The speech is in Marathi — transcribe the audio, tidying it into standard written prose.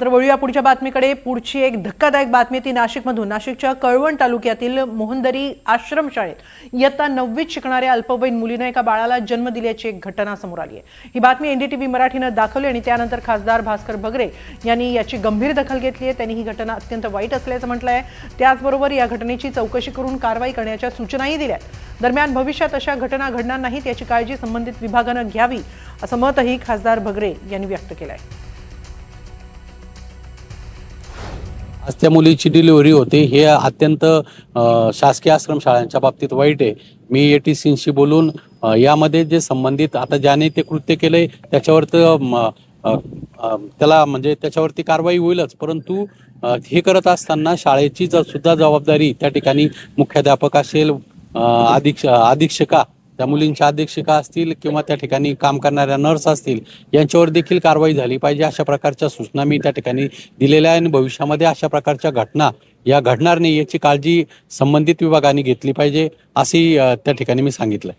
तर वळूया पुढच्या बातमीकडे। पुढची एक धक्कादायक बातमी ती नाशिकमधून। नाशिकच्या कळवण तालुक्यातील मोहनदरी आश्रमशाळेत इयत्ता 9वीत शिकणाऱ्या अल्पवयीन मुलीने एका बाळाला जन्म दिल्याची एक घटना समोर आली आहे। ही बातमी एनडीटीव्ही मराठीने दाखवली आणि त्यानंतर खासदार भास्कर बगरे यांनी याची गंभीर दखल घेतली आहे। त्यांनी ही घटना अत्यंत वाईट असल्याचं म्हटलं आहे। त्याचबरोबर या घटनेची चौकशी करून कारवाई करण्याच्या सूचनाही दिल्या आहेत। दरम्यान भविष्यात अशा घटना घडणार नाहीत याची काळजी संबंधित विभागाने घ्यावी असं मतही खासदार बगरे यांनी व्यक्त केलं आहे। आज त्या मुलीची डिलिव्हरी होते हे अत्यंत शासकीय आश्रमशाळांच्या बाबतीत वाईट आहे। मी एटीसीशी बोलून यामध्ये जे संबंधित आता ज्याने ते कृत्य केले त्याच्यावर त्याला म्हणजे त्याच्यावरती कारवाई होईलच, परंतु हे करत असताना शाळेची सुद्धा जबाबदारी त्या ठिकाणी मुख्याध्यापक असेल, अधीक्षका त्या मुलींच्या अधीक्षका असतील किंवा त्या ठिकाणी काम करणाऱ्या नर्स असतील यांच्यावर देखील कारवाई झाली पाहिजे अशा प्रकारच्या सूचना मी त्या ठिकाणी दिलेल्या आहे। आणि भविष्यामध्ये अशा प्रकारच्या घटना या घडणार नाही याची काळजी संबंधित विभागाने घेतली पाहिजे अशी त्या ठिकाणी मी सांगितलं।